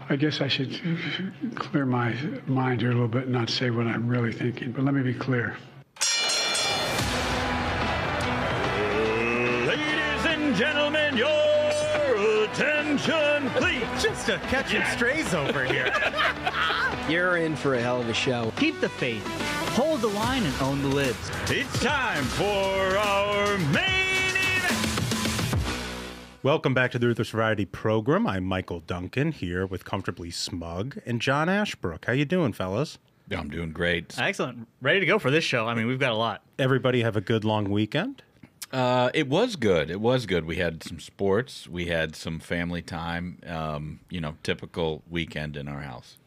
I guess I should clear my mind here a little bit and not say what I'm really thinking, but let me be clear. Ladies and gentlemen, your attention, please. Just a catching strays over here. You're in for a hell of a show. Keep the faith, hold the line, and own the libs. It's time for our main event. Welcome back to the Ruthless Variety Program. I'm Michael Duncan here with Comfortably Smug and John Ashbrook. How you doing, fellas? I'm doing great. Excellent. Ready to go for this show. I mean, we've got a lot. Everybody have a good long weekend? It was good. It was good. We had some sports. We had some family time. Typical weekend in our house.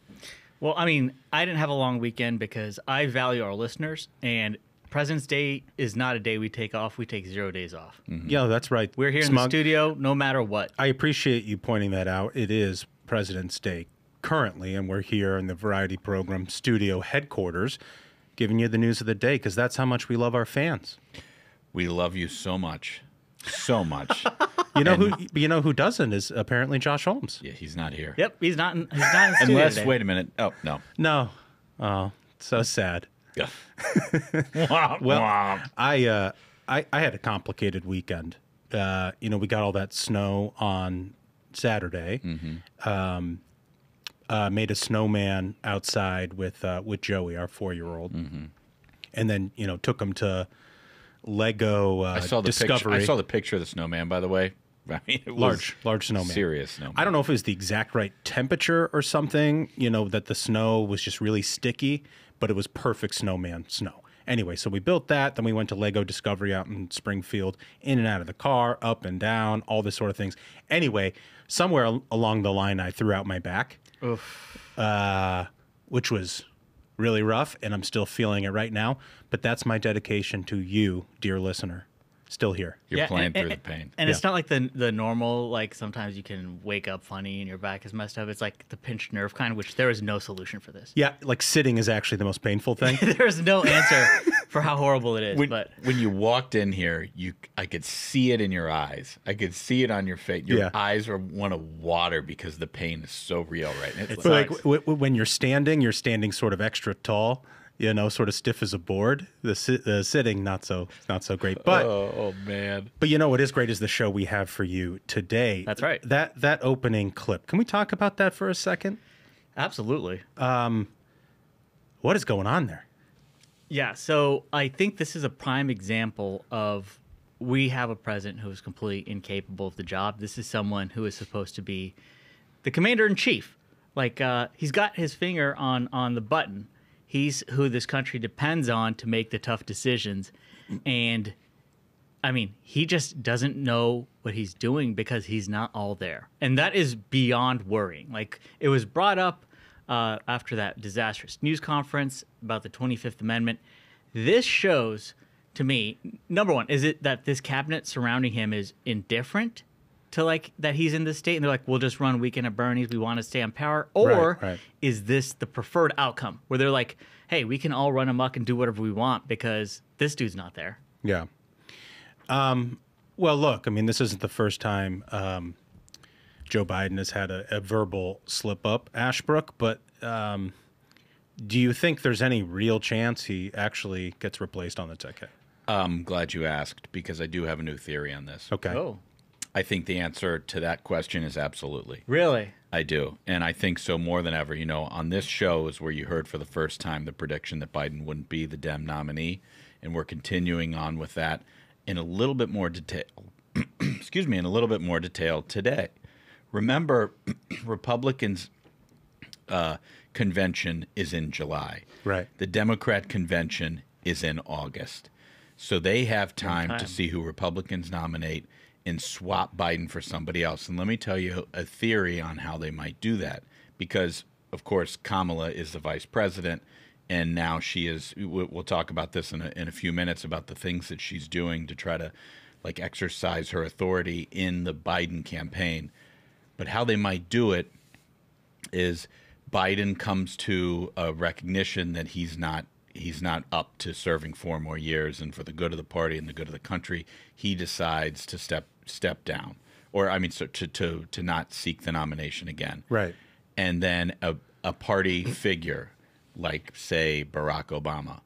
Well, I mean, I didn't have a long weekend because I value our listeners, and President's Day is not a day we take off. We take 0 days off. Mm-hmm. Yeah, that's right. We're here in the studio no matter what. I appreciate you pointing that out. It is President's Day currently, and we're here in the Variety Program studio headquarters giving you the news of the day because that's how much we love our fans. We love you so much. So much. You know who doesn't is apparently Josh Holmes. Yeah, he's not here. Yep, he's not in the studio today. Wait a minute. Oh, no. No. Oh, so sad. Yeah. Well, I had a complicated weekend. We got all that snow on Saturday. Mm-hmm. Made a snowman outside with Joey, our 4-year-old, and then took him to Lego Discovery. I saw the picture of the snowman, by the way. I mean, it was large snowman. Serious snowman. I don't know if it was the exact right temperature or something, that the snow was just really sticky, but it was perfect snowman snow. Anyway, so we built that. Then we went to Lego Discovery out in Springfield, in and out of the car, up and down, all this sort of things. Anyway, somewhere along the line, I threw out my back, which was really rough, and I'm still feeling it right now. But that's my dedication to you, dear listener. Still here. You're playing through the pain. And it's not like the normal, like sometimes you can wake up funny and your back is messed up. It's like the pinched nerve kind, which there is no solution for this. Yeah, like sitting is actually the most painful thing. There's no answer for how horrible it is. When you walked in here, I could see it in your eyes. I could see it on your face. Your eyes want to water because the pain is so real right now. It's like when you're standing sort of extra tall. Sort of stiff as a board. The sitting, not so great. But oh man! But what is great is the show we have for you today. That's right. That opening clip. Can we talk about that for a second? Absolutely. What is going on there? Yeah. So I think this is a prime example of we have a president who is completely incapable of the job. This is someone who is supposed to be the commander in chief. Like he's got his finger on the button. He's who this country depends on to make the tough decisions. And, I mean, he just doesn't know what he's doing because he's not all there. And that is beyond worrying. Like, it was brought up after that disastrous news conference about the 25th Amendment. This shows, to me, number one, is it that this cabinet surrounding him is indifferent to, like, that he's in this state? And they're like, we'll just run Weekend at Bernie's. We want to stay on power. Or is this the preferred outcome where they're like, hey, we can all run amok and do whatever we want because this dude's not there? Yeah. Well, look, I mean, this isn't the first time Joe Biden has had a verbal slip up, Ashbrook, but do you think there's any real chance he actually gets replaced on the ticket? I'm glad you asked because I do have a new theory on this. Okay. Oh. I think the answer to that question is absolutely. Really? I do. And I think so more than ever. On this show is where you heard for the first time the prediction that Biden wouldn't be the Dem nominee. And we're continuing on with that in a little bit more detail. In a little bit more detail today. Remember, Republicans' convention is in July. Right. The Democrat convention is in August. So they have time to see who Republicans nominate and swap Biden for somebody else. And let me tell you a theory on how they might do that. Because, of course, Kamala is the vice president, and now she is – we'll talk about this in a few minutes about the things that she's doing to try to, like, exercise her authority in the Biden campaign. But how they might do it is Biden comes to a recognition that he's not he's not up to serving 4 more years, and for the good of the party and the good of the country, he decides to step down, or I mean, so to not seek the nomination again. Right. And then a party figure, like say Barack Obama,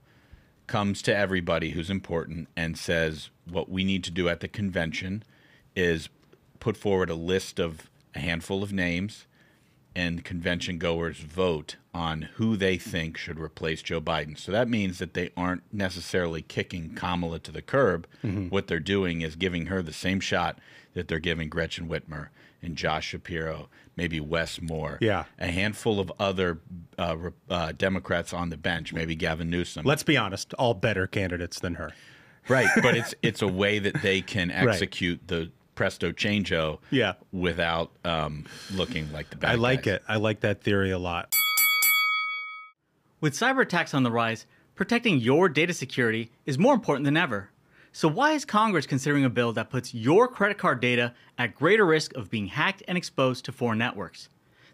comes to everybody who's important and says, what we need to do at the convention is put forward a list of a handful of names, and convention goers vote on who they think should replace Joe Biden. So that means that they aren't necessarily kicking Kamala to the curb. What they're doing is giving her the same shot that they're giving Gretchen Whitmer and Josh Shapiro, maybe Wes Moore, Yeah. a handful of other Democrats on the bench, maybe Gavin Newsom. Let's be honest, all better candidates than her. Right, but it's a way that they can execute the presto changeo without looking like the bad I like guys. it. I like that theory a lot. With cyber attacks on the rise, protecting your data security is more important than ever. So why is Congress considering a bill that puts your credit card data at greater risk of being hacked and exposed to foreign networks?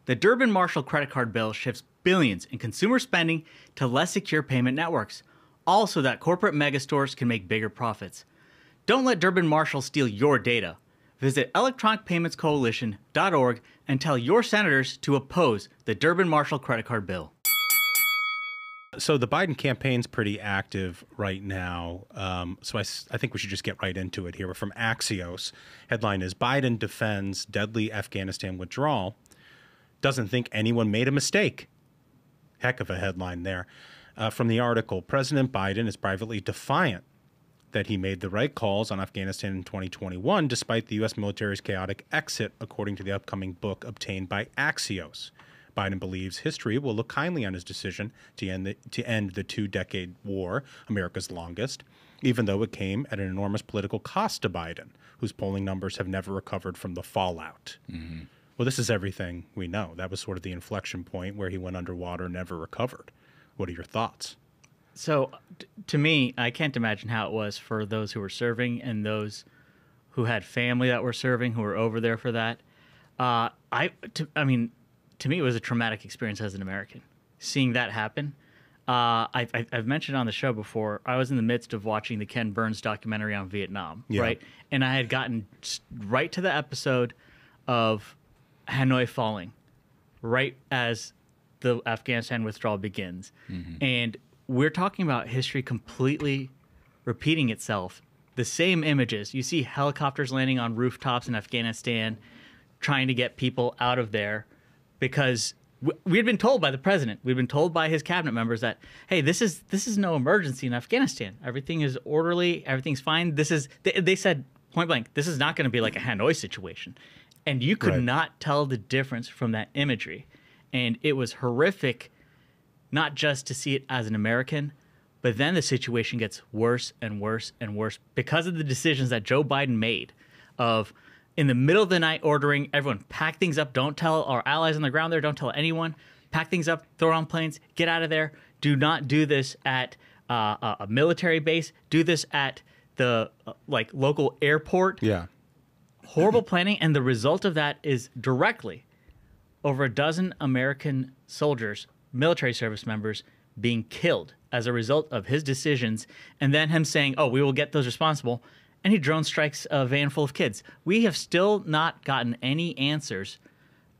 The Durbin-Marshall credit card bill shifts billions in consumer spending to less secure payment networks, all so that corporate megastores can make bigger profits. Don't let Durbin-Marshall steal your data. Visit electronicpaymentscoalition.org and tell your senators to oppose the Durbin-Marshall credit card bill. So the Biden campaign's pretty active right now. So I think we should just get right into it here. We're from Axios. Headline is Biden defends deadly Afghanistan withdrawal. Doesn't think anyone made a mistake. Heck of a headline there. From the article, President Biden is privately defiant that he made the right calls on Afghanistan in 2021, despite the U.S. military's chaotic exit, according to the upcoming book obtained by Axios. Biden believes history will look kindly on his decision to end the 2-decade war, America's longest, even though it came at an enormous political cost to Biden, whose polling numbers have never recovered from the fallout. Mm-hmm. Well, this is everything we know. That was sort of the inflection point where he went underwater, never recovered. What are your thoughts? So, to me, I can't imagine how it was for those who were serving and those who had family that were serving, who were over there for that. To me, it was a traumatic experience as an American, seeing that happen. I've mentioned on the show before, I was in the midst of watching the Ken Burns documentary on Vietnam, right? And I had gotten right to the episode of Hanoi falling, right as the Afghanistan withdrawal begins. Mm-hmm. And we're talking about history completely repeating itself. The same images. You see helicopters landing on rooftops in Afghanistan, trying to get people out of there, because we had been told by the president, we'd been told by his cabinet members that, hey, this is no emergency in Afghanistan. Everything is orderly. Everything's fine. They said point blank, this is not going to be like a Hanoi situation. And you could not tell the difference from that imagery. And it was horrific, not just to see it as an American, but then the situation gets worse and worse and worse because of the decisions that Joe Biden made of, in the middle of the night, ordering everyone, pack things up, don't tell our allies on the ground there, don't tell anyone, pack things up, throw it on planes, get out of there. Do not do this at a military base. Do this at the local airport. Yeah. Horrible planning, and the result of that is directly over a dozen American soldiers, military service members, being killed as a result of his decisions, and then him saying, oh, we will get those responsible. And he drone strikes a van full of kids. We have still not gotten any answers,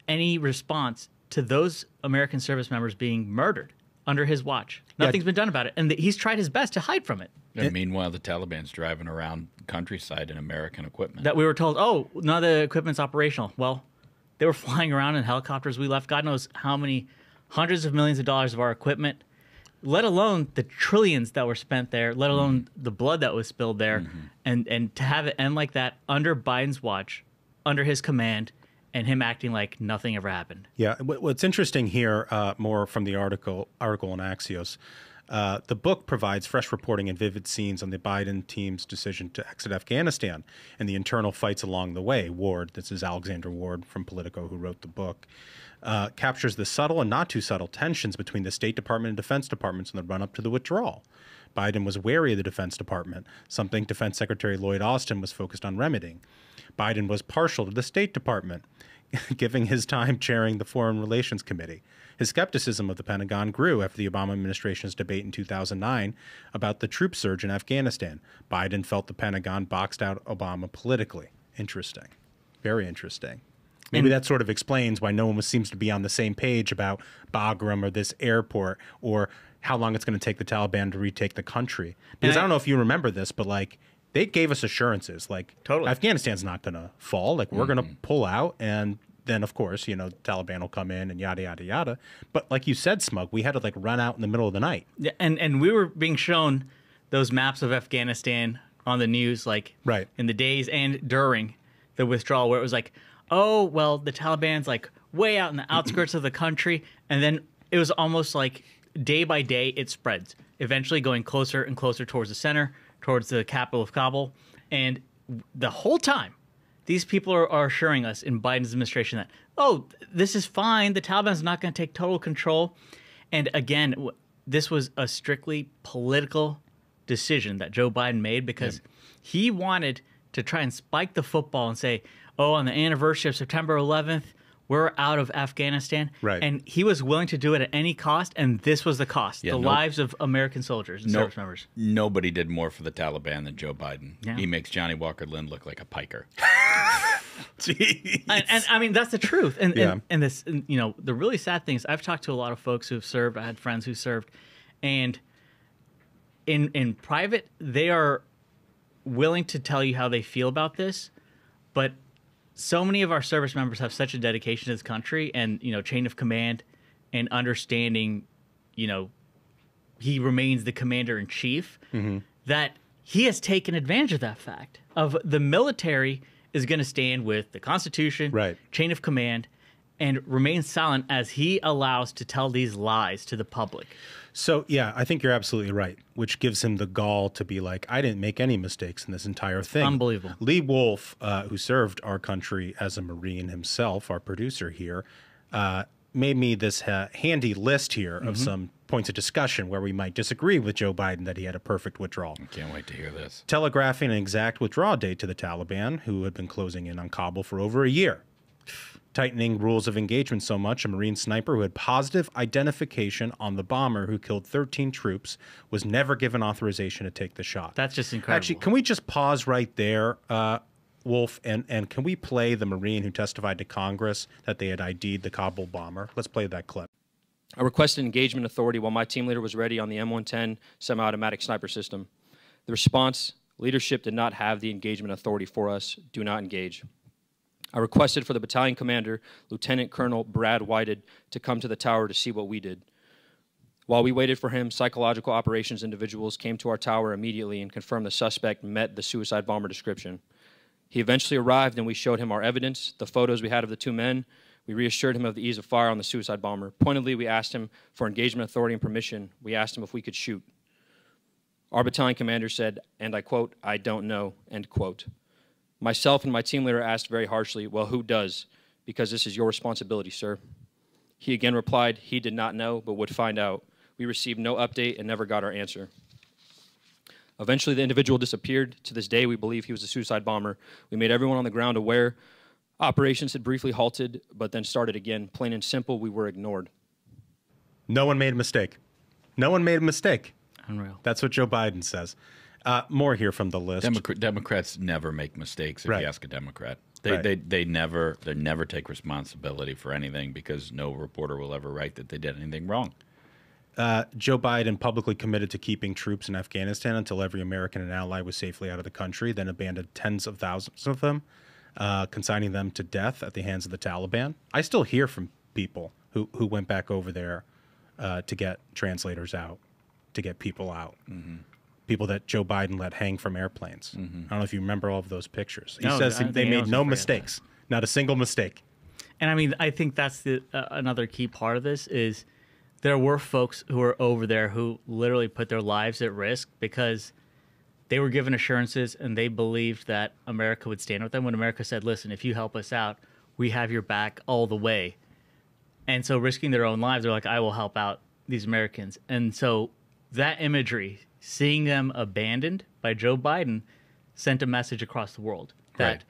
any response to those American service members being murdered under his watch. Nothing's been done about it. And he's tried his best to hide from it. And meanwhile, the Taliban's driving around the countryside in American equipment. That we were told, oh, none of the equipment's operational. Well, they were flying around in helicopters. We left God knows how many hundreds of millions of dollars of our equipment, let alone the trillions that were spent there, let alone the blood that was spilled there. Mm-hmm. And to have it end like that under Biden's watch, under his command, and him acting like nothing ever happened. Yeah. What's interesting here, more from the article in Axios, the book provides fresh reporting and vivid scenes on the Biden team's decision to exit Afghanistan and the internal fights along the way. Ward, this is Alexander Ward from Politico, who wrote the book, captures the subtle and not too subtle tensions between the State Department and Defense Departments in the run-up to the withdrawal. Biden was wary of the Defense Department, something Defense Secretary Lloyd Austin was focused on remedying. Biden was partial to the State Department, giving his time chairing the Foreign Relations Committee. His skepticism of the Pentagon grew after the Obama administration's debate in 2009 about the troop surge in Afghanistan. Biden felt the Pentagon boxed out Obama politically. Interesting. Very interesting. Maybe that sort of explains why no one seems to be on the same page about Bagram or this airport or how long it's going to take the Taliban to retake the country. Because I don't know if you remember this, but like they gave us assurances like Totally. Afghanistan's not going to fall. Like we're going to pull out, and then of course, you know, Taliban will come in and yada, yada, yada. But like you said, Smug, we had to like run out in the middle of the night. Yeah, and we were being shown those maps of Afghanistan on the news, like Right. in the days and during the withdrawal, where it was like, oh, well, the Taliban's like way out in the outskirts of the country. And then it was almost like day by day it spreads, eventually going closer and closer towards the center, towards the capital of Kabul. And the whole time, these people are assuring us in Biden's administration that, oh, this is fine. The Taliban's not going to take total control. And again, this was a strictly political decision that Joe Biden made because he wanted to try and spike the football and say, oh, on the anniversary of September 11th, we're out of Afghanistan. Right. And he was willing to do it at any cost, and this was the cost, Yeah, the lives of American soldiers and service members. Nobody did more for the Taliban than Joe Biden. Yeah. He makes Johnny Walker Lynn look like a piker. And I mean, that's the truth. And, Yeah. and this, and, you know, the really sad thing is I've talked to a lot of folks who've served. I had friends who served. And in private, they are willing to tell you how they feel about this. But so many of our service members have such a dedication to this country and, you know, chain of command and understanding, you know, he remains the commander in chief, that he has taken advantage of that fact of the military is going to stand with the Constitution, Right. chain of command, and remain silent as he allows to tell these lies to the public. So, yeah, I think you're absolutely right, which gives him the gall to be like, I didn't make any mistakes in this entire thing. Unbelievable. Lee Wolf, who served our country as a Marine himself, our producer here, made me this handy list here of some points of discussion where we might disagree with Joe Biden that he had a perfect withdrawal. Can't wait to hear this. Telegraphing an exact withdrawal date to the Taliban, who had been closing in on Kabul for over a year. Tightening rules of engagement so much, a Marine sniper who had positive identification on the bomber who killed 13 troops was never given authorization to take the shot. That's just incredible. Actually, can we just pause right there, Wolf, and can we play the Marine who testified to Congress that they had ID'd the Kabul bomber? Let's play that clip. I requested engagement authority while my team leader was ready on the M110 semi-automatic sniper system. The response, leadership did not have the engagement authority for us. Do not engage. I requested for the battalion commander, Lieutenant Colonel Brad Whited, to come to the tower to see what we did. While we waited for him, psychological operations individuals came to our tower immediately and confirmed the suspect met the suicide bomber description. He eventually arrived and we showed him our evidence, the photos we had of the two men. We reassured him of the ease of fire on the suicide bomber. Pointedly, we asked him for engagement authority and permission. We asked him if we could shoot. Our battalion commander said, and I quote, "I don't know," end quote. Myself and my team leader asked very harshly, well, who does? Because this is your responsibility, sir. He again replied he did not know, but would find out. We received no update and never got our answer. Eventually, the individual disappeared. To this day, we believe he was a suicide bomber. We made everyone on the ground aware. Operations had briefly halted, but then started again. Plain and simple, we were ignored. No one made a mistake. No one made a mistake. Unreal. That's what Joe Biden says. More here from the list. Democrats never make mistakes. If Right. you ask a Democrat, Right. they never take responsibility for anything because no reporter will ever write that they did anything wrong. Joe Biden publicly committed to keeping troops in Afghanistan until every American and ally was safely out of the country, then abandoned tens of thousands of them, consigning them to death at the hands of the Taliban. I still hear from people who went back over there to get translators out, to get people out. People that Joe Biden let hang from airplanes. I don't know if you remember all of those pictures. He No, says I think they made anyone no will forget mistakes, not a single mistake. And I mean, I think that's the another key part of this is there were folks who were over there who literally put their lives at risk because they were given assurances and they believed that America would stand with them when America said, listen, if you help us out, we have your back all the way. And so risking their own lives, they're like, I will help out these Americans. And so that imagery seeing them abandoned by Joe Biden sent a message across the world that Right.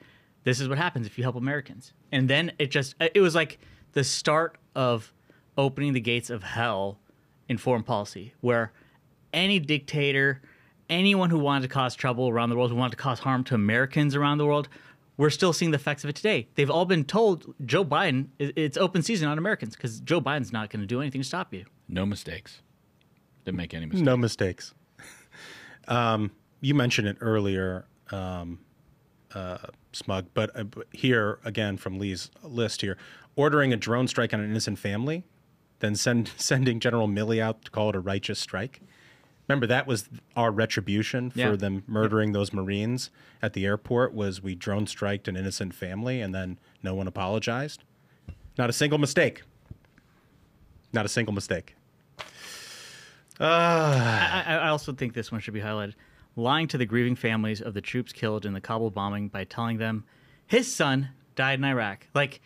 this is what happens if you help Americans. And then it was like the start of opening the gates of hell in foreign policy, where any dictator, anyone who wanted to cause trouble around the world, who wanted to cause harm to Americans around the world, we're still seeing the effects of it today. They've all been told, Joe Biden, it's open season on Americans because Joe Biden's not going to do anything to stop you. No mistakes. Didn't make any mistakes. No mistakes. You mentioned it earlier, Smug, but here, again, from Lee's list here, ordering a drone strike on an innocent family, then sending General Milley out to call it a righteous strike. Remember, that was our retribution for them murdering those Marines at the airport, was we drone striked an innocent family, and then no one apologized. Not a single mistake. Not a single mistake. I also think this one should be highlighted. Lying to the grieving families of the troops killed in the Kabul bombing by telling them his son died in Iraq. Like,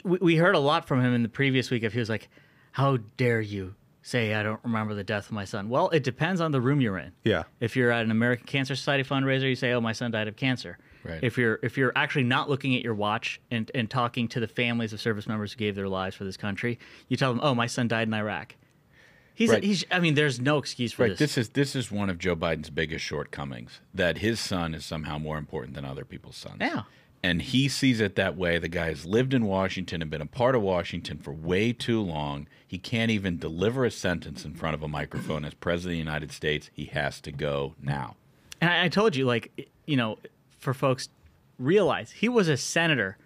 we heard a lot from him in the previous week. If he was like, how dare you say I don't remember the death of my son? Well, it depends on the room you're in. Yeah. If you're at an American Cancer Society fundraiser, you say, oh, my son died of cancer. Right. If you're actually not looking at your watch and talking to the families of service members who gave their lives for this country, you tell them, oh, my son died in Iraq. I mean, there's no excuse for this. This is one of Joe Biden's biggest shortcomings, that his son is somehow more important than other people's sons. Yeah. And he sees it that way. The guy has lived in Washington and been a part of Washington for way too long. He can't even deliver a sentence in front of a microphone as president of the United States. He has to go now. And I told you, like, you know, for folks, realize he was a senator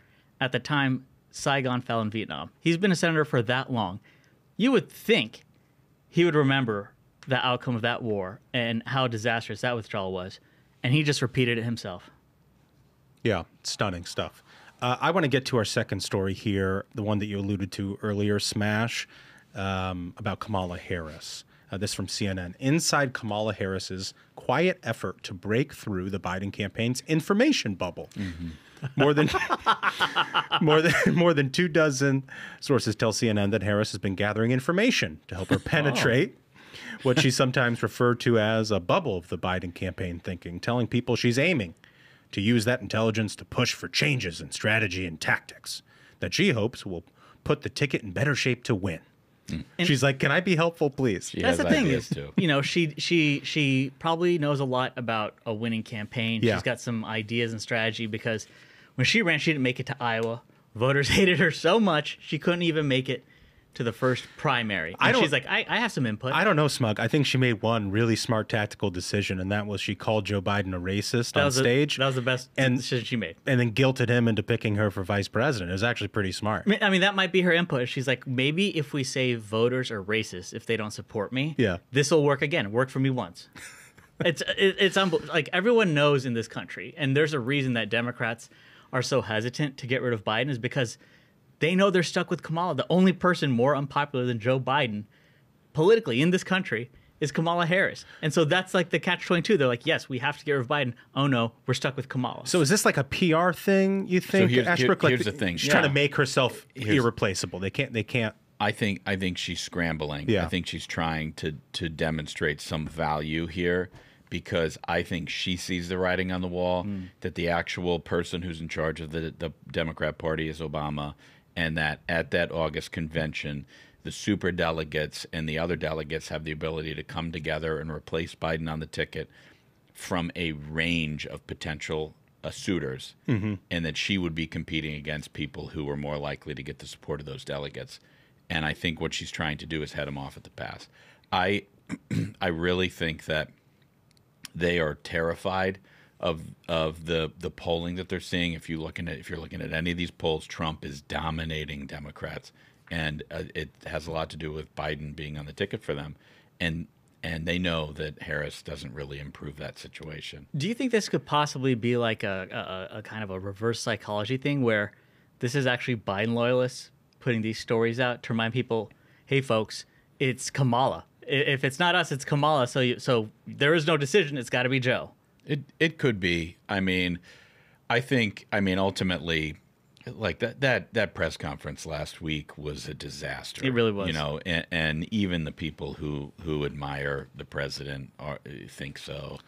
at the time Saigon fell in Vietnam. He's been a senator for that long. You would think he would remember the outcome of that war and how disastrous that withdrawal was. And he just repeated it himself. Yeah, stunning stuff. I want to get to our second story here, the one that you alluded to earlier, Smash, about Kamala Harris. This from CNN. Inside Kamala Harris's quiet effort to break through the Biden campaign's information bubble. Mm-hmm. More than 24 sources tell CNN that Harris has been gathering information to help her penetrate what she sometimes referred to as a bubble of the Biden campaign thinking, telling people she's aiming to use that intelligence to push for changes in strategy and tactics that she hopes will put the ticket in better shape to win. And she's like, can I be helpful, please? That's the thing is, you know, she probably knows a lot about a winning campaign. Yeah. She's got some ideas and strategy because when she ran, she didn't make it to Iowa. Voters hated her so much, she couldn't even make it to the first primary. And she's like, I have some input. I don't know, Smug. I think she made one really smart tactical decision, and that was she called Joe Biden a racist on stage. That was the best decision she made. And then guilted him into picking her for vice president. It was actually pretty smart. I mean, that might be her input. She's like, maybe if we say voters are racist if they don't support me, this will work again. It worked for me once. It's like everyone knows in this country, and there's a reason that Democrats are so hesitant to get rid of Biden is because they know they're stuck with Kamala. The only person more unpopular than Joe Biden politically in this country is Kamala Harris. And so that's like the catch-22. They're like, yes, we have to get rid of Biden. Oh, no, we're stuck with Kamala. So is this like a PR thing, you think, Ashbrook? Here's the thing. She's trying to make herself irreplaceable. They can't. I think she's scrambling. Yeah. I think she's trying to demonstrate some value here because I think she sees the writing on the wall that the actual person who's in charge of the Democrat Party is Obama, and that at that August convention, the super delegates and the other delegates have the ability to come together and replace Biden on the ticket from a range of potential suitors, and that she would be competing against people who were more likely to get the support of those delegates. And I think what she's trying to do is head them off at the pass. I really think that they are terrified of the polling that they're seeing. If you're looking at any of these polls, Trump is dominating Democrats, and it has a lot to do with Biden being on the ticket for them, and they know that Harris doesn't really improve that situation. Do you think this could possibly be like a kind of a reverse psychology thing where this is actually Biden loyalists putting these stories out to remind people, hey folks, it's Kamala. If it's not us, it's Kamala. So there is no decision. It's got to be Joe. It could be. I mean, ultimately, Like that press conference last week was a disaster. It really was. You know, and even the people who admire the president think so.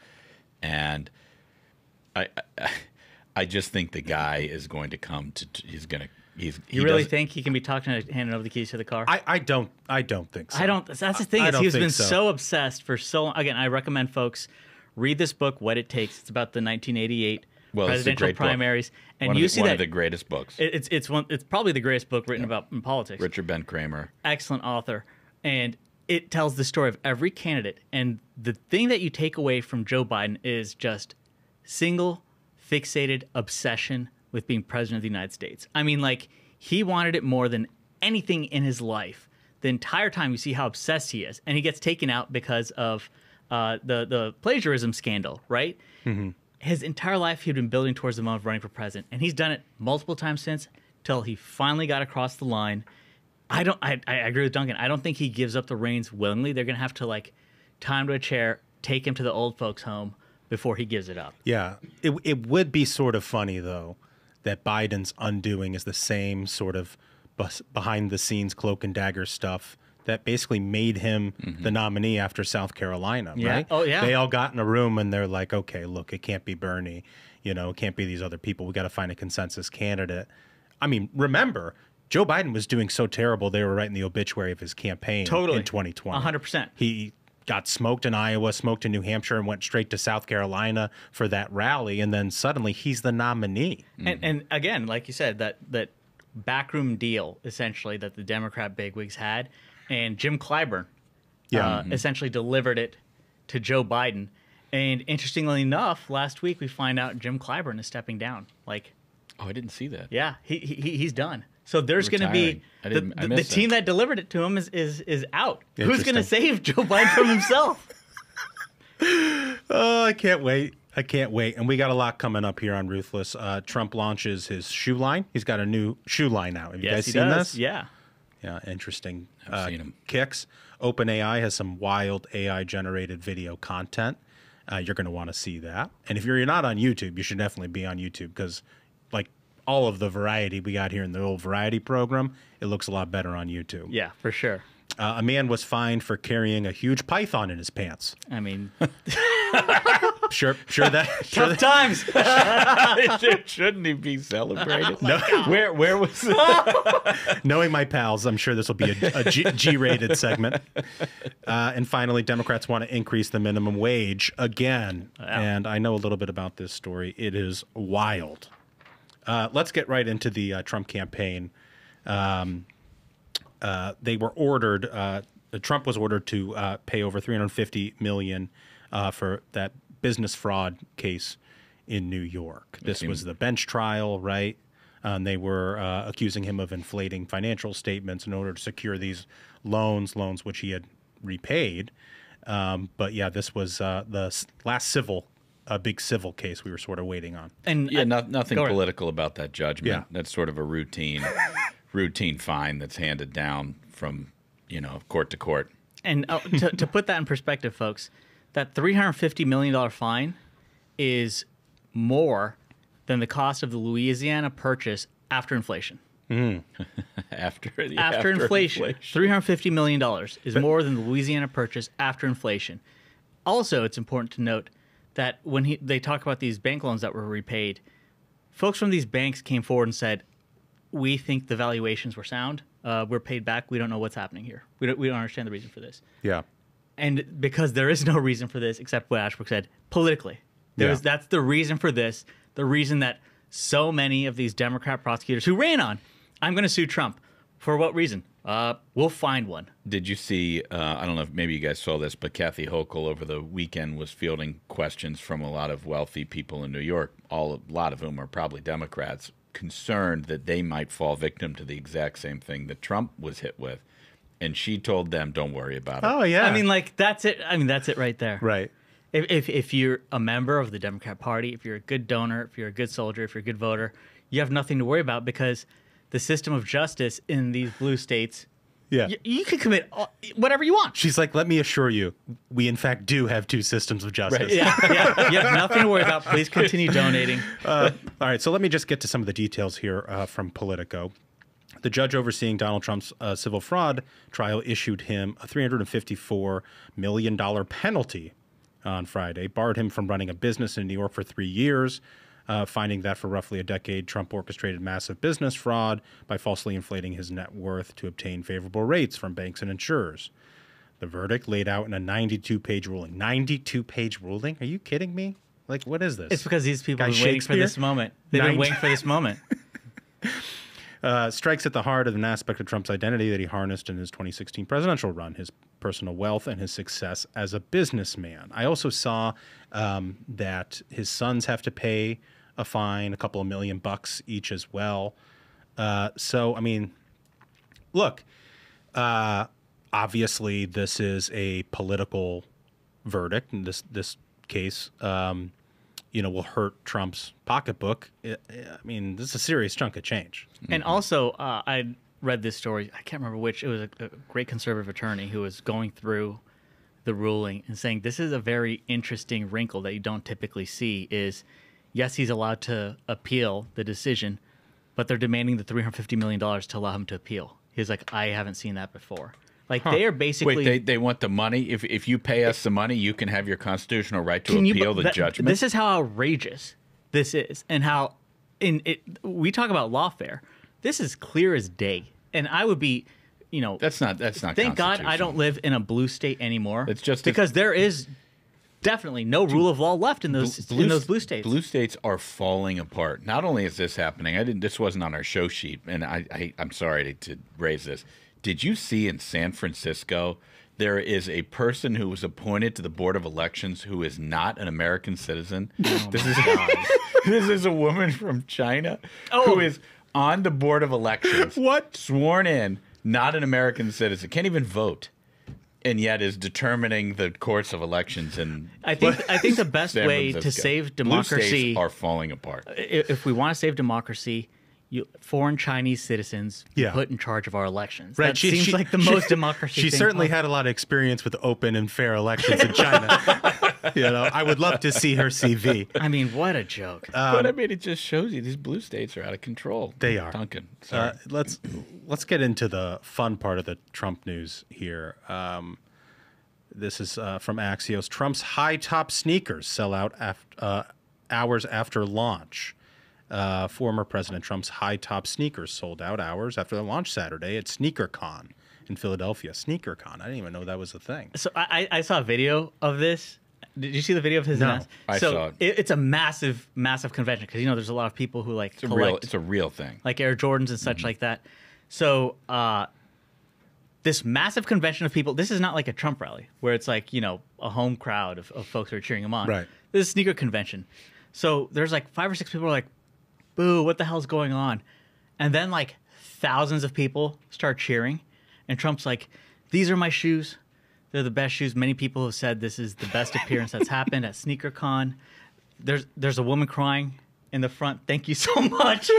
And I just think the guy is going to come to. You really think he can be handing over the keys to the car? I don't think so. I don't. That's the thing. He's been so obsessed for so long. Again, I recommend folks read this book, What It Takes. It's about the 1988 presidential primaries, and you see one of the greatest books. It's probably the greatest book written about in politics. Richard Ben Kramer, excellent author, and it tells the story of every candidate. And the thing that you take away from Joe Biden is just single, fixated obsession with being president of the United States. I mean, like, he wanted it more than anything in his life. The entire time you see how obsessed he is, and he gets taken out because of the plagiarism scandal, right? Mm-hmm. His entire life he'd been building towards the moment of running for president, and he's done it multiple times since till he finally got across the line. I agree with Duncan. I don't think he gives up the reins willingly. They're going to have to, like, tie him to a chair, take him to the old folks' home before he gives it up. Yeah. It would be sort of funny, though, that Biden's undoing is the same sort of behind-the-scenes cloak and dagger stuff that basically made him the nominee after South Carolina, right? Oh, yeah. They all got in a room and they're like, okay, look, it can't be Bernie. You know, it can't be these other people. We got to find a consensus candidate. I mean, remember, Joe Biden was doing so terrible, they were writing the obituary of his campaign in 2020. 100%. He got smoked in Iowa, smoked in New Hampshire, and went straight to South Carolina for that rally, and then suddenly he's the nominee. And again, like you said, that backroom deal, essentially, that the Democrat bigwigs had, and Jim Clyburn essentially delivered it to Joe Biden. And interestingly enough, last week we find out Jim Clyburn is stepping down. Like, oh, I didn't see that. Yeah, he's done. So there's going to be the team that delivered it to him is out. Who's going to save Joe Biden from himself? Oh, I can't wait. And we got a lot coming up here on Ruthless. Trump launches his shoe line. He's got a new shoe line out. Have you guys seen this? Yeah. Yeah, interesting. I've seen him. Kicks. OpenAI has some wild AI-generated video content. You're going to want to see that. And if you're not on YouTube, you should definitely be on YouTube because, like, all of the variety we got here in the old variety program, it looks a lot better on YouTube. Yeah, for sure. A man was fined for carrying a huge python in his pants. I mean, sure that tough times. Shouldn't he be celebrated? No. Where was it? Knowing my pals, I'm sure this will be a G-rated segment. And finally, Democrats want to increase the minimum wage again. Wow. And I know a little bit about this story. It is wild. Let's get right into the Trump campaign. They were ordered. Trump was ordered to pay over $350 million for that business fraud case in New York. This was the bench trial, right? They were accusing him of inflating financial statements in order to secure these loans which he had repaid. But yeah, this was the last big civil case we were sort of waiting on. And yeah, nothing political about that judgment. Yeah. That's sort of a routine fine that's handed down from, court to court. And to put that in perspective, folks, that $350 million fine is more than the cost of the Louisiana Purchase after inflation. After inflation, $350 million is more than the Louisiana Purchase after inflation. Also, it's important to note that when they talk about these bank loans that were repaid, folks from these banks came forward and said, we think the valuations were sound. We're paid back. We don't know what's happening here. We don't understand the reason for this. Yeah. And because there is no reason for this except what Ashbrook said, politically. That's the reason for this, the reason that so many of these Democrat prosecutors who ran on, I'm going to sue Trump. For what reason? We'll find one. Did you see, I don't know if maybe you guys saw this, but Kathy Hochul over the weekend was fielding questions from a lot of wealthy people in New York, a lot of whom are probably Democrats, concerned that they might fall victim to the exact same thing that Trump was hit with. And she told them, don't worry about it. Oh, yeah. I mean, like, that's it. I mean, that's it right there. Right. If you're a member of the Democrat Party, if you're a good donor, if you're a good soldier, if you're a good voter, you have nothing to worry about because the system of justice in these blue states Yeah. You can commit whatever you want. She's like, let me assure you, we in fact do have two systems of justice. Yeah. You have nothing to worry about. Please continue donating. All right, so let me just get to some of the details here from Politico. The judge overseeing Donald Trump's civil fraud trial issued him a $354 million penalty on Friday, barred him from running a business in New York for 3 years, finding that for roughly a decade, Trump orchestrated massive business fraud by falsely inflating his net worth to obtain favorable rates from banks and insurers. The verdict laid out in a 92-page ruling. 92-page ruling? Are you kidding me? Like, what is this? It's because these people have been waiting for this moment. They've been waiting for this moment. Strikes at the heart of an aspect of Trump's identity that he harnessed in his 2016 presidential run, his personal wealth and his success as a businessman. I also saw that his sons have to pay a fine, a couple of $1 million each as well. So, I mean, look, obviously this is a political verdict, and this case, will hurt Trump's pocketbook. I mean, this is a serious chunk of change. And also, I read this story. I can't remember which. It was a great conservative attorney who was going through the ruling and saying this is a very interesting wrinkle that you don't typically see is, yes, he's allowed to appeal the decision, but they're demanding the $350 million to allow him to appeal. He's like, I haven't seen that before. Like, they are basically... Wait, they want the money? If you pay us the money, you can have your constitutional right to appeal the judgment? This is how outrageous this is, and how we talk about lawfare. This is clear as day. And I would be, That's not thank God I don't live in a blue state anymore. It's just because there is definitely no rule of law left in those blue states. Blue states are falling apart. Not only is this happening, this wasn't on our show sheet, and I'm sorry to raise this. Did you see in San Francisco there is a person who was appointed to the Board of Elections who is not an American citizen? Oh This is a woman from China who is on the Board of Elections. What? Sworn in, not an American citizen, can't even vote, and yet is determining the course of elections. And I think the best way to save democracy, blue states are falling apart. If we want to save democracy, foreign Chinese citizens be put in charge of our elections. Right. That seems like the most democracy She thing certainly possible. had a lot of experience with open and fair elections in China. I would love to see her CV. I mean, what a joke. But I mean, it just shows you these blue states are out of control. They are. Duncan, sorry. Let's get into the fun part of the Trump news here. This is from Axios. Trump's high-top sneakers sell out hours after launch. Former President Trump's high-top sneakers sold out hours after the launch Saturday at SneakerCon in Philadelphia. SneakerCon. I didn't even know that was a thing. So I saw a video of this. Did you see the video of his announcement? I saw it. It's a massive, massive convention because there's a lot of people who collect. It's a real thing, like Air Jordans and such like that. So this massive convention of people. This is not like a Trump rally where it's like a home crowd of folks who are cheering him on. Right. This is a sneaker convention. So there's like 5 or 6 people who are like, boo, what the hell's going on? And then like thousands of people start cheering. And Trump's like, these are my shoes. They're the best shoes. Many people have said this is the best appearance that's happened at SneakerCon. There's a woman crying in the front. Thank you so much.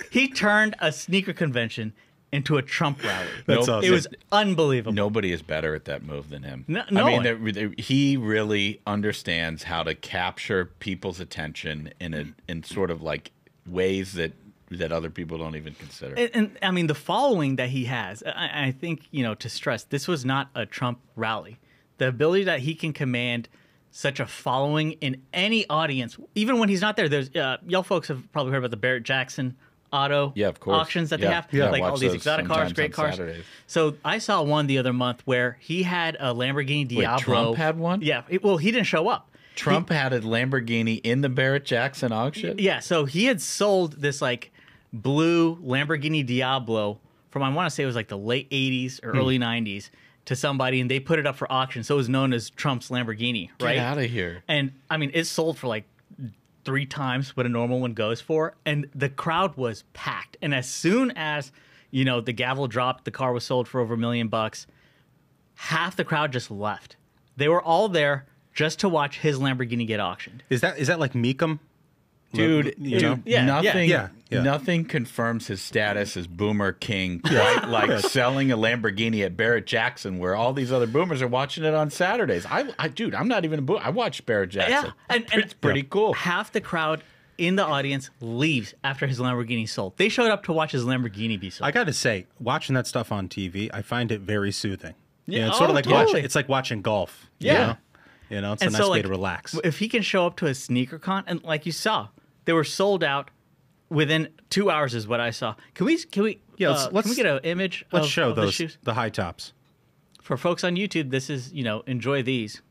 He turned a sneaker convention into a Trump rally. That's awesome. It was unbelievable. Nobody is better at that move than him. No I mean, he really understands how to capture people's attention in sort of like ways that other people don't even consider. And I mean, the following that he has, I think, to stress, this was not a Trump rally. The ability that he can command such a following in any audience, even when he's not there. There's y'all folks have probably heard about the Barrett Jackson auto auctions that they have. Yeah. Like all these exotic cars, great cars. Saturdays. So I saw one the other month where he had a Lamborghini Diablo. Wait, Trump had one? Yeah. Well, he didn't show up. Trump had a Lamborghini in the Barrett Jackson auction? Yeah. So he had sold this like blue Lamborghini Diablo from, I want to say it was like the late 80s or early 90s to somebody, and they put it up for auction. So it was known as Trump's Lamborghini, right? Get out of here. And I mean, it sold for like 3 times what a normal one goes for, and the crowd was packed. And as soon as the gavel dropped, the car was sold for over $1 million. Half the crowd just left. They were all there just to watch his Lamborghini get auctioned. Is that like Meekum? Dude, nothing, Yeah. nothing confirms his status as Boomer King quite like selling a Lamborghini at Barrett Jackson, where all these other boomers are watching it on Saturdays. Dude, I'm not even a boomer. I watch Barrett Jackson. Yeah, and it's pretty cool. Half the crowd in the audience leaves after his Lamborghini sold. They showed up to watch his Lamborghini be sold. I got to say, watching that stuff on TV, I find it very soothing. Yeah, it's sort of like totally. it's like watching golf. Yeah. It's And a nice so, way like, to relax. If he can show up to a sneaker con, and like you saw, they were sold out within 2 hours, is what I saw. Can we can we get an image? Let's show of the those shoes the high tops. for folks on YouTube. This is enjoy these.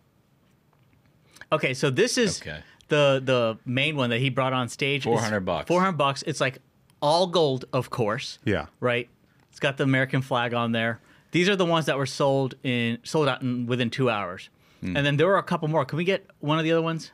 Okay, so this is the main one that he brought on stage. $400. $400. It's like all gold, of course. Yeah. Right. It's got the American flag on there. These are the ones that were sold out within 2 hours. And then there were a couple more. Can we get one of the other ones?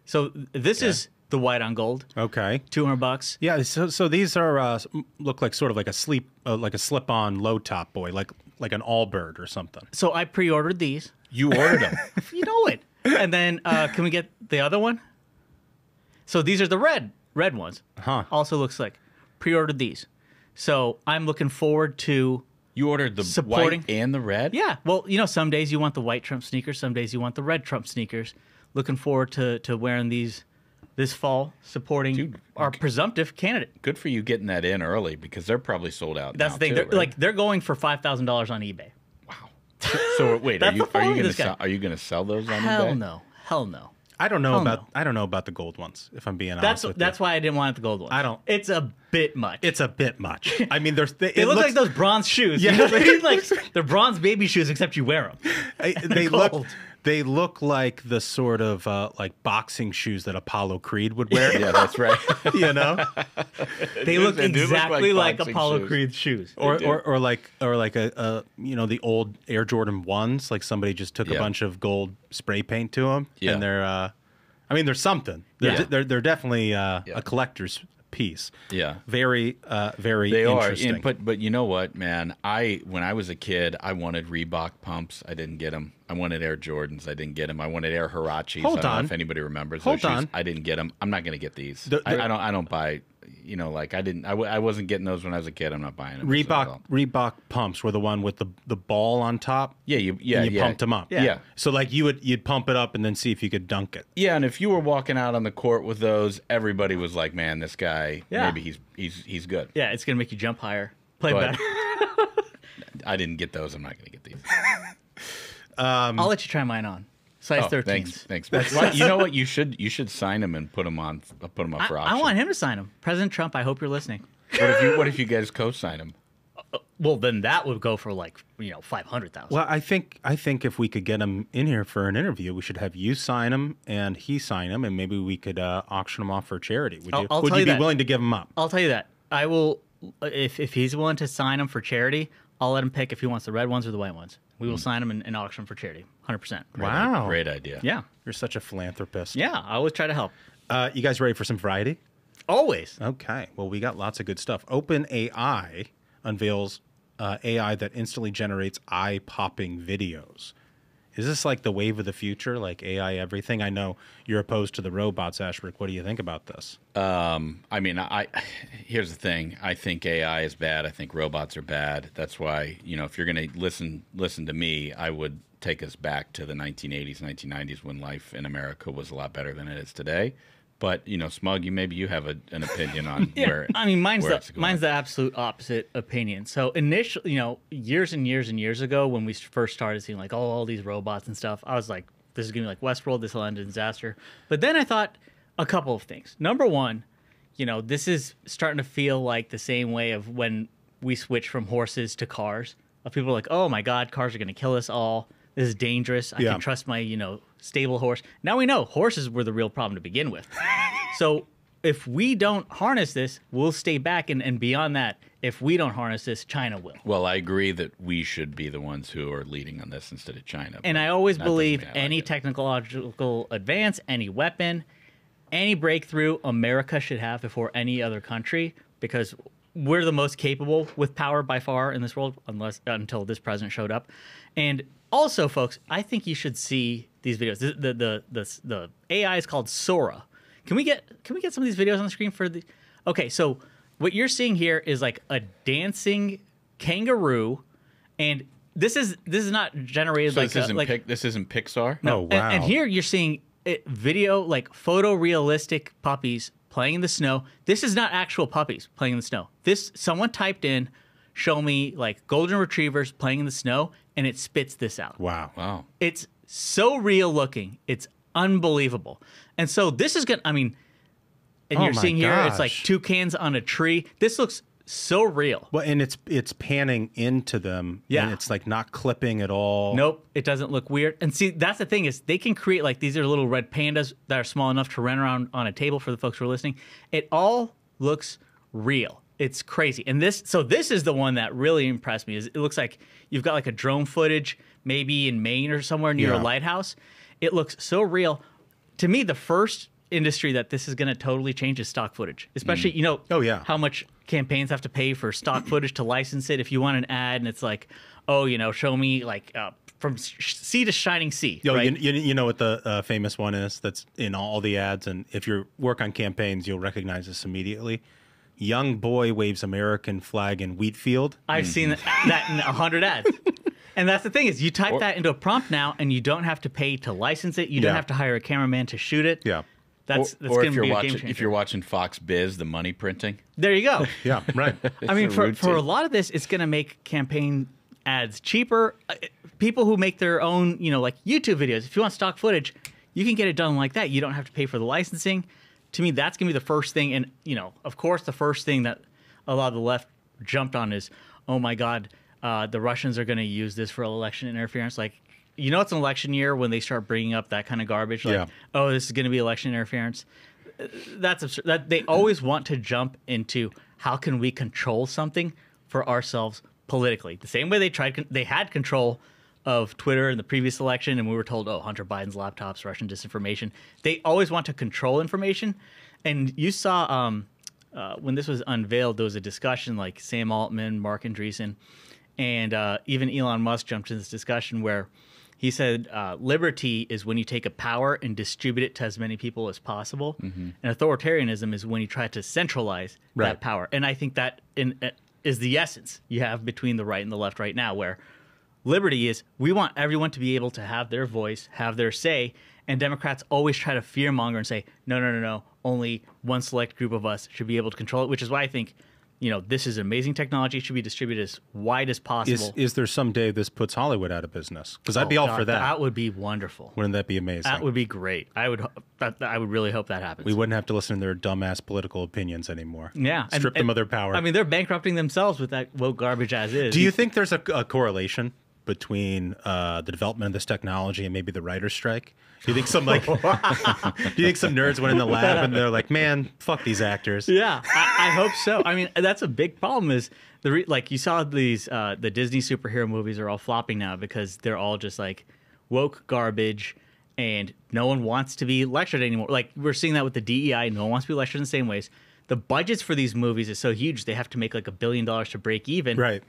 So this is the white on gold. Okay. $200. Yeah. So these are look like sort of like a slip-on low top boy, like an Allbird or something. So I pre-ordered these. You ordered them. You know it. And then can we get the other one? So these are the red ones. Huh. Also looks like pre-ordered these. So I'm looking forward to You ordered the supporting white and the red? Yeah. Well, some days you want the white Trump sneakers, some days you want the red Trump sneakers. Looking forward to wearing these this fall, supporting our presumptive candidate. Good for you getting that in early, because they're probably sold out. That's now the thing. too, right? They're going for $5,000 on eBay. So wait, are That's you the following this guy. are you gonna sell those on Hell eBay? Hell no. I don't know Oh, about the gold ones, if I'm being honest with you. That's why I didn't want the gold ones. I don't. It's a bit much. It's a bit much. I mean, They look like those bronze shoes. Yeah. They're bronze baby shoes, except you wear them. They look like the sort of like boxing shoes that Apollo Creed would wear. Yeah, that's right. They look They do look exactly like boxing Apollo shoes. Creed's shoes. Or like a the old Air Jordan 1s, like somebody just took a Yeah. bunch of gold spray paint to them, Yeah. and they're something. They're definitely a collector's piece. Yeah. Very They interesting. are, but you know what, man? When I was a kid, I wanted Reebok pumps. I didn't get them. I wanted Air Jordans. I didn't get them. I wanted Air Huaraches. Hold I don't on. know if anybody remembers Hold those shoes. on. I didn't get them. I'm not going to get these. The- I don't buy. I wasn't getting those when I was a kid. I'm not buying them. Reebok pumps were the one with the ball on top. Yeah, you yeah. pumped them up. Yeah. So like you'd pump it up and then see if you could dunk it. Yeah, and if you were walking out on the court with those, everybody was like, "Man, this guy, Yeah. maybe he's good." Yeah, it's gonna make you jump higher, play But- better. I didn't get those. I'm not going to get these. I'll let you try mine on. Size 13. Thanks. Well, you know what? You should sign them and put them on. Put them up for auction. I want him to sign them. President Trump, I hope you're listening. What if you guys co-sign them? Well, then that would go for like $500,000. Well, I think if we could get him in here for an interview, we should have you sign him and he sign him, and maybe we could auction them off for charity. Would you? I'll Would tell you you be that. willing to give them up? I'll tell you that. I will, if he's willing to sign them for charity, I'll let him pick if he wants the red ones or the white ones. We will sign them and auction for charity, 100%. Wow, Great idea. Yeah, you're such a philanthropist. yeah. I always try to help. You guys ready for some variety? Always. Okay. Well, we got lots of good stuff. OpenAI unveils AI that instantly generates eye-popping videos. Is this like the wave of the future, like AI everything? I know you're opposed to the robots, Ashbrook. What do you think about this? I mean, here's the thing. I think AI is bad. I think robots are bad. That's why, if you're going to listen to me, I would take us back to the 1980s, 1990s when life in America was a lot better than it is today. But Smug, maybe you have an opinion on where. I mean, mine's it's going. the absolute opposite opinion. So initially, years and years and years ago, when we first started seeing like all these robots and stuff, I was like, this is gonna be like Westworld. This will end in disaster. But then I thought a couple of things. Number one, this is starting to feel like the same way of when we switched from horses to cars. People are like, oh my God, cars are gonna kill us all. This is dangerous. I can trust my, stable horse. Now we know horses were the real problem to begin with. So if we don't harness this, we'll stay back. And beyond that, if we don't harness this, China will. Well, I agree that we should be the ones who are leading on this instead of China. And but I always that doesn't believe mean I like any it. technological advance, any weapon, any breakthrough America should have before any other country, because we're the most capable with power by far in this world, until this president showed up. And also, folks, I think you should see these videos. The AI is called Sora. Can we get some of these videos on the screen for the? Okay, so what you're seeing here is like a dancing kangaroo, and this is not generated So like this isn't Pixar. Oh, wow. And here you're seeing video, like photorealistic puppies playing in the snow. This is not actual puppies playing in the snow. Someone typed in, show me like golden retrievers playing in the snow, and it spits this out. Wow. It's so real looking. It's unbelievable. And so this is good. I mean, and you're my seeing here, it's like gosh. toucans on a tree. This looks so real. Well, and it's panning into them. Yeah. And it's like not clipping at all. Nope, it doesn't look weird. And see, that's the thing is they can create like these are little red pandas that are small enough to run around on a table for the folks who are listening. It all looks real. It's crazy. And this is the one that really impressed me. Is it looks like you've got like a drone footage maybe in Maine or somewhere near a lighthouse. It looks so real. To me, the first industry that this is going to totally change is stock footage, especially how much campaigns have to pay for stock footage to license it. If you want an ad and it's like, show me like from sea to shining sea. Right? You know what the famous one is that's in all the ads, and if you work on campaigns, you'll recognize this immediately. Young boy waves American flag in wheat field. I've seen that in 100 ads. And that's the thing is you type that into a prompt now and you don't have to pay to license it. You don't have to hire a cameraman to shoot it. Yeah. That's or going if to be you're a game watching changer. if you're watching Fox Biz, the money printing. There you go. Yeah, right. I mean, for a lot of this, it's going to make campaign ads cheaper. People who make their own, like YouTube videos, if you want stock footage, you can get it done like that. You don't have to pay for the licensing. To me, that's going to be the first thing. And, of course, the first thing that a lot of the left jumped on is, oh, my God, the Russians are going to use this for election interference. Like, it's an election year when they start bringing up that kind of garbage. Like, oh, this is going to be election interference. That's absurd. That they always want to jump into how can we control something for ourselves politically. The same way they had control of Twitter in the previous election, and we were told, oh, Hunter Biden's laptops, Russian disinformation. They always want to control information. And you saw when this was unveiled, there was a discussion like Sam Altman, Mark Andreessen, and even Elon Musk jumped into this discussion where he said liberty is when you take a power and distribute it to as many people as possible. Mm-hmm. And authoritarianism is when you try to centralize that power. And I think that is the essence you have between the right and the left right now, where liberty is we want everyone to be able to have their voice, have their say, and Democrats always try to fearmonger and say, no, only one select group of us should be able to control it, which is why I think this is amazing technology. It should be distributed as wide as possible. Is there some day this puts Hollywood out of business? Because I'd be all for that. That would be wonderful. Wouldn't that be amazing? That would be great. I would really hope that happens. We wouldn't have to listen to their dumbass political opinions anymore. Yeah. Strip them of their power. I mean, they're bankrupting themselves with that woke garbage as is. Do you think there's a correlation between the development of this technology and maybe the writer's strike? Do you think some nerds went in the lab and they're like, man, fuck these actors? Yeah, I hope so. I mean, that's a big problem is you saw these the Disney superhero movies are all flopping now because they're all just like woke garbage and no one wants to be lectured anymore. Like we're seeing that with the DEI. No one wants to be lectured in the same ways. The budgets for these movies is so huge. They have to make like $1 billion to break even. Right.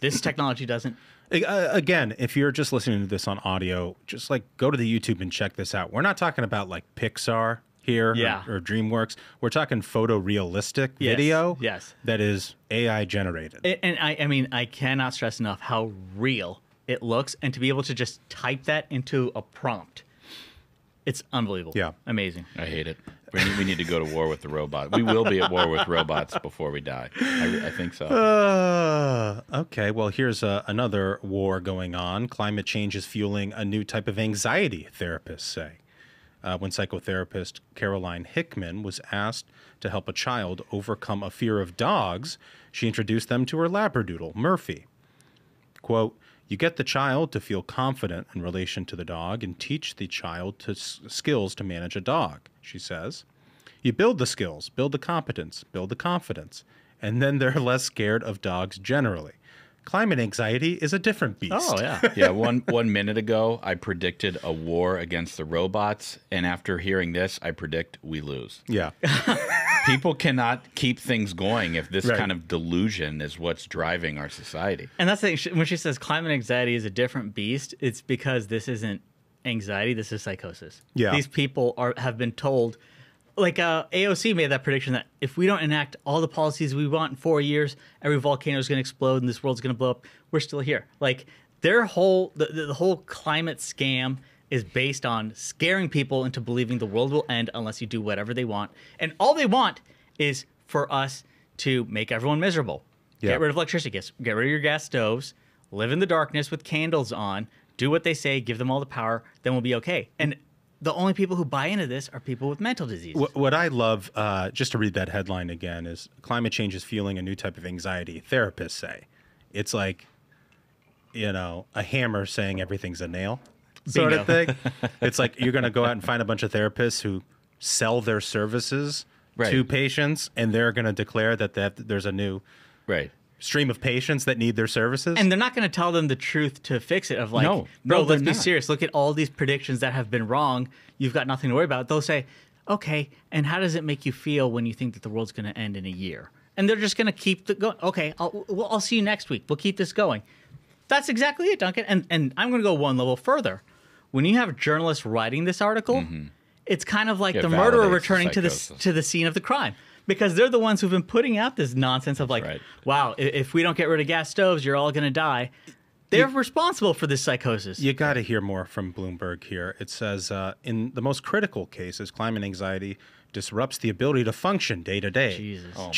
This technology doesn't. Again, if you're just listening to this on audio, just like go to the YouTube and check this out. We're not talking about like Pixar here or DreamWorks. We're talking photorealistic video that is AI generated. And I mean, I cannot stress enough how real it looks. And to be able to just type that into a prompt, it's unbelievable. Yeah. Amazing. I hate it. We need to go to war with the robot. We will be at war with robots before we die. I think so. Okay, well, here's another war going on. Climate change is fueling a new type of anxiety, therapists say. When psychotherapist Caroline Hickman was asked to help a child overcome a fear of dogs, she introduced them to her Labradoodle, Murphy. Quote, you get the child to feel confident in relation to the dog and teach the child skills to manage a dog, she says. You build the skills, build the competence, build the confidence, and then they're less scared of dogs generally. Climate anxiety is a different beast. Oh, yeah. Yeah, one minute ago, I predicted a war against the robots, and after hearing this, I predict we lose. Yeah. People cannot keep things going if this kind of delusion is what's driving our society. And that's the thing. When she says climate anxiety is a different beast, it's because this isn't anxiety. This is psychosis. Yeah. These people have been told, like AOC made that prediction that if we don't enact all the policies we want in 4 years, every volcano is going to explode and this world's going to blow up. We're still here. Like their whole the whole climate scam is based on scaring people into believing the world will end unless you do whatever they want. And all they want is for us to make everyone miserable. Yeah. Get rid of electricity, get rid of your gas stoves, live in the darkness with candles on, do what they say, give them all the power, then we'll be okay. And the only people who buy into this are people with mental disease. What I love, just to read that headline again, is climate change is fueling a new type of anxiety, therapists say. It's like, a hammer saying everything's a nail. Sort of thing. It's like you're going to go out and find a bunch of therapists who sell their services to patients, and they're going to declare that there's a new stream of patients that need their services. And they're not going to tell them the truth to fix it. Of like, bro, let's be serious. Look at all these predictions that have been wrong. You've got nothing to worry about. They'll say, okay, and how does it make you feel when you think that the world's going to end in a year? And they're just going to keep going. Okay, I'll see you next week. We'll keep this going. That's exactly it, Duncan. And I'm going to go one level further. When you have journalists writing this article, it's kind of like the murderer returning to the scene of the crime, because they're the ones who've been putting out this nonsense of like, wow, if we don't get rid of gas stoves, you're all going to die. They're responsible for this psychosis. You got to hear more from Bloomberg here. It says, in the most critical cases, climate anxiety disrupts the ability to function day to day. Jesus. Oh.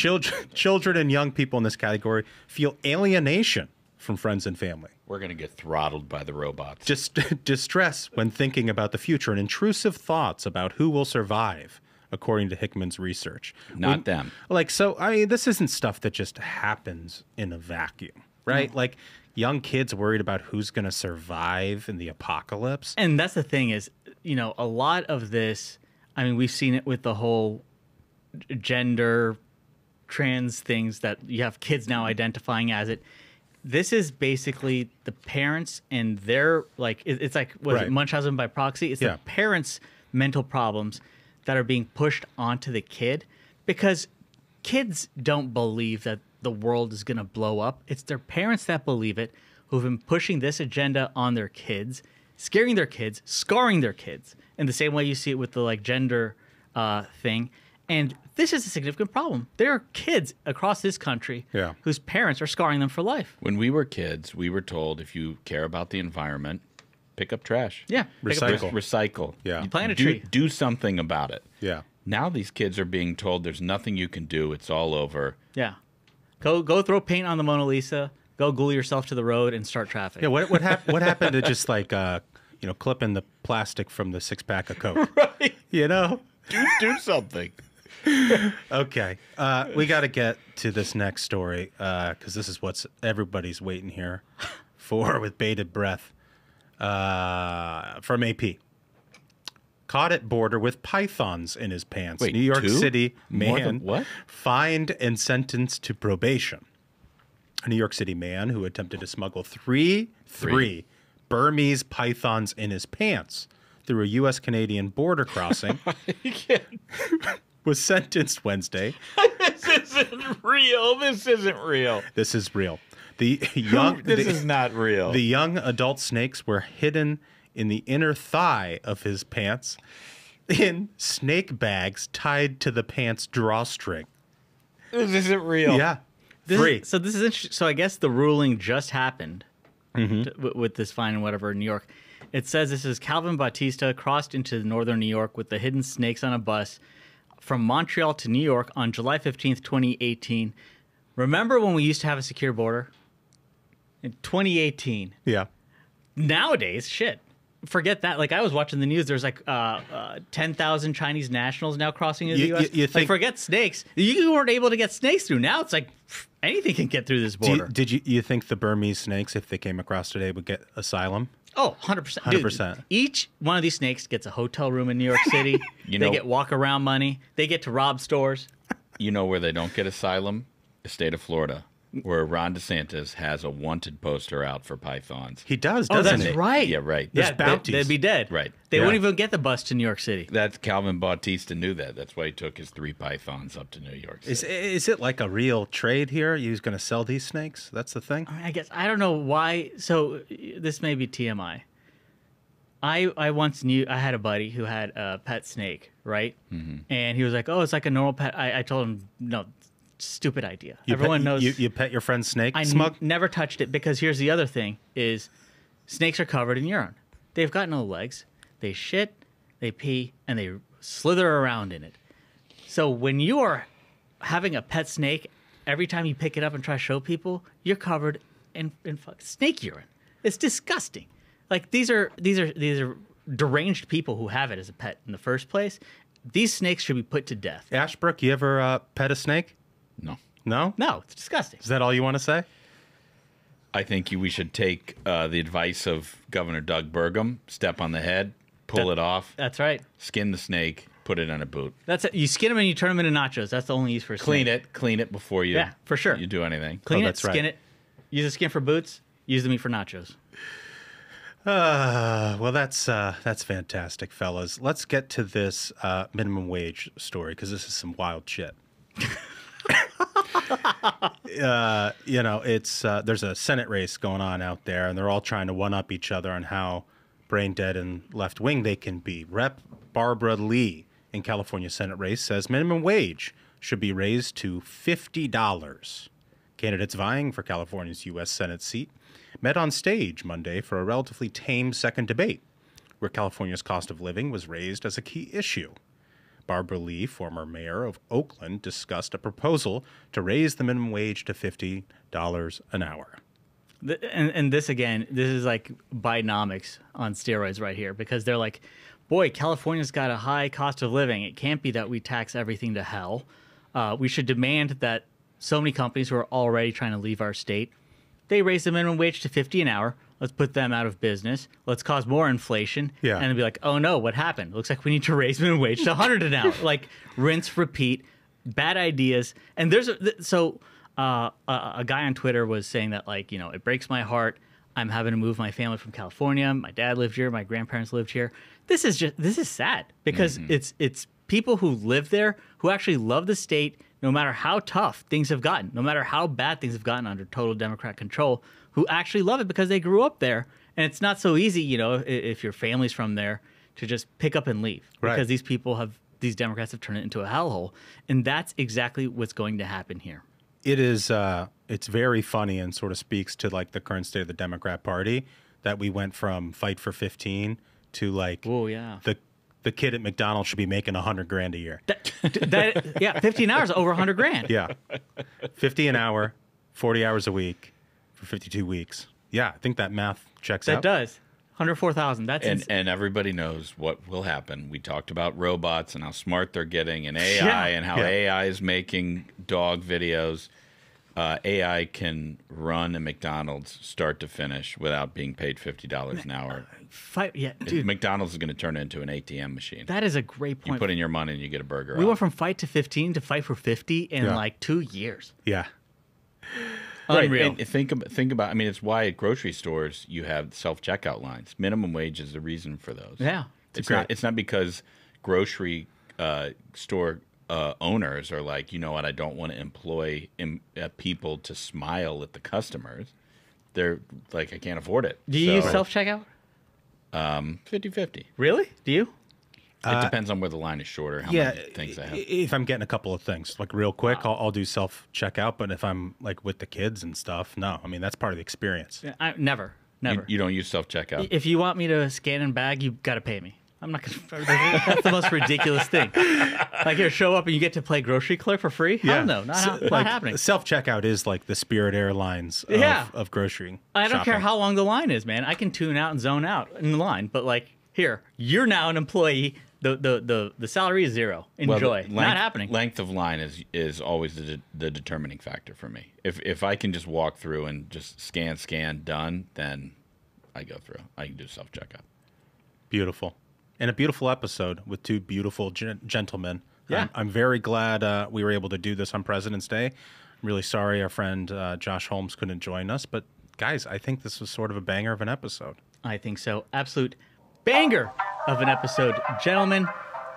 Children and young people in this category feel alienation from friends and family. We're going to get throttled by the robots. Just distress when thinking about the future and intrusive thoughts about who will survive, according to Hickman's research. Not them. This isn't stuff that just happens in a vacuum, right? No. Like young kids worried about who's going to survive in the apocalypse. And that's the thing is, a lot of this, I mean, we've seen it with the whole gender trans things that you have kids now identifying as it. This is basically the parents and their, like, it's like, what is it, Munchausen by proxy? It's the parents' mental problems that are being pushed onto the kid, because kids don't believe that the world is going to blow up. It's their parents that believe it, who've been pushing this agenda on their kids, scaring their kids, scarring their kids, in the same way you see it with the, like, gender thing. And this is a significant problem. There are kids across this country whose parents are scarring them for life. When we were kids, we were told if you care about the environment, pick up trash. Yeah. Recycle. Yeah. You plant a tree. Do something about it. Yeah. Now these kids are being told there's nothing you can do. It's all over. Yeah. Go throw paint on the Mona Lisa. Go glue yourself to the road and start traffic. Yeah. What happened to just like clipping the plastic from the 6-pack of Coke? Right. Do something. Okay. We got to get to this next story because this is what everybody's waiting here for with bated breath. From AP. Caught at border with pythons in his pants. Wait, New York 2? City More man than what? fined and sentenced to probation. A New York City man who attempted to smuggle three Burmese pythons in his pants through a U.S.-Canadian border crossing was sentenced Wednesday. This isn't real. This isn't real. This is real. This is not real. The young adult snakes were hidden in the inner thigh of his pants in snake bags tied to the pants drawstring. This isn't real. Yeah. Free. So this is interesting. So I guess the ruling just happened with this fine and whatever in New York. It says this is Calvin Bautista crossed into northern New York with the hidden snakes on a bus from Montreal to New York on July 15th, 2018. Remember when we used to have a secure border? In 2018. Yeah. Nowadays, forget that. Like, I was watching the news. There's like 10,000 Chinese nationals now crossing into the U.S. You think, forget snakes. You weren't able to get snakes through. Now it's like anything can get through this border. Did you think the Burmese snakes, if they came across today, would get asylum? Oh, 100%. 100%. Each one of these snakes gets a hotel room in New York City. They get walk-around money. They get to rob stores. You know where they don't get asylum? The state of Florida. where Ron DeSantis has a wanted poster out for pythons. He does, Oh, doesn't that's he? right. Yeah, right. There's Yeah, bounties. they'd be dead. Right. They Yeah. wouldn't even get the bus to New York City. That's Calvin Bautista knew that. That's why he took his 3 pythons up to New York City. Is it like a real trade here? He's going to sell these snakes? That's the thing? I guess I don't know why. So this may be TMI. I once knew I had a buddy who had a pet snake, right? And he was like, "Oh, it's like a normal pet." I told him, "No, stupid idea. Everyone knows You pet your friend's snake, I Smug? never touched it because here's the other thing: is snakes are covered in urine. They've got no legs. They shit, they pee, and they slither around in it. So when you are having a pet snake, every time you pick it up and try to show people, you're covered in snake urine. It's disgusting. Like these are deranged people who have it as a pet in the first place. These snakes should be put to death. Ashbrook, you ever pet a snake? No. No? No, it's disgusting. Is that all you want to say? I think we should take the advice of Governor Doug Burgum, step on the head, pull it off, That's right. skin the snake, put it in a boot. That's it. You skin them and you turn them into nachos. That's the only use for a snake. Clean it before you for sure. you do anything. Clean it, that's right. skin it. Use the skin for boots. Use the meat for nachos. Well, that's fantastic, fellas. Let's get to this minimum wage story because this is some wild shit. It's there's a Senate race going on out there, and they're all trying to one-up each other on how brain dead and left-wing they can be. Rep. Barbara Lee in California Senate race says minimum wage should be raised to $50. Candidates vying for California's U.S. Senate seat met on stage Monday for a relatively tame second debate, where California's cost of living was raised as a key issue. Barbara Lee, former mayor of Oakland, discussed a proposal to raise the minimum wage to $50 an hour. And this, again, this is like Bidenomics on steroids right here, because they're like, boy, California's got a high cost of living. It can't be that we tax everything to hell. We should demand that so many companies who are already trying to leave our state, they raise the minimum wage to $50 an hour. Let's put them out of business. Let's cause more inflation. Yeah. And be like, oh no, what happened? Looks like we need to raise minimum wage to $100 an hour. Like, rinse, repeat, bad ideas. And there's a guy on Twitter was saying that, like, you know, it breaks my heart. I'm having to move my family from California. My dad lived here. My grandparents lived here. This is sad because it's people who live there who actually love the state, no matter how tough things have gotten, no matter how bad things have gotten under total Democrat control, who actually love it because they grew up there. And it's not so easy, you know, if your family's from there, to just pick up and leave. Right. Because these Democrats have turned it into a hellhole. And that's exactly what's going to happen here. It is, it's very funny and sort of speaks to like the current state of the Democrat Party that we went from fight for 15 to like, Oh, yeah. The kid at McDonald's should be making $100,000 a year. Yeah, 15 hours, over 100 grand. Yeah. 50 an hour, 40 hours a week for 52 weeks. Yeah, I think that math checks That out. does. 104,000. That's And everybody knows what will happen. We talked about robots and how smart they're getting, and AI, Yeah. and how AI is making dog videos. AI can run a McDonald's start to finish without being paid $50 an hour. Dude, McDonald's is going to turn it into an ATM machine. that is a great You point. put in your money and you get a burger. We out. went from fight to 15 to fight for 50 in Yeah. like 2 years. Yeah. Right. Unreal. And think about. I mean, it's why at grocery stores you have self-checkout lines. Minimum wage is the reason for those. Yeah. It's not because grocery store owners are like, you know what, I don't want to employ people to smile at the customers. They're like, I can't afford it. Do you use self-checkout? 50-50. Really? Do you? It depends on where the line is shorter, how Yeah, many things I have. if I'm getting a couple of things, like real quick, I'll do self-checkout, but if I'm like with the kids and stuff, no. I mean, that's part of the experience. Never. You don't use self-checkout? If you want me to scan and bag, you got to pay me. I'm not going to. That's the most ridiculous thing. Like, here, show up and you get to play grocery clerk for free? Hell no. Not happening. Self-checkout is like the Spirit Airlines of grocery I don't care shopping. how long the line is, man. I can tune out and zone out in the line. But, like, here, you're now an employee. The salary is zero. Enjoy. Not happening. Length of line is always the determining factor for me. If I can just walk through and just scan, done, then I go through. I can do self-checkout. Beautiful. And a beautiful episode with two beautiful gentlemen. Yeah. I'm very glad we were able to do this on President's Day. I'm Really sorry our friend Josh Holmes couldn't join us, but guys, I think this was sort of a banger of an episode. I think so. Absolute banger of an episode. Gentlemen,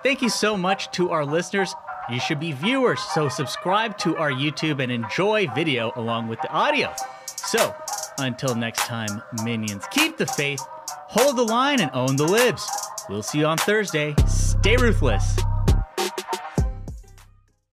thank you so much to our listeners. You should be viewers, so subscribe to our YouTube and enjoy video along with the audio. So, until next time, minions, keep the faith, hold the line, and own the libs. We'll see you on Thursday. Stay ruthless.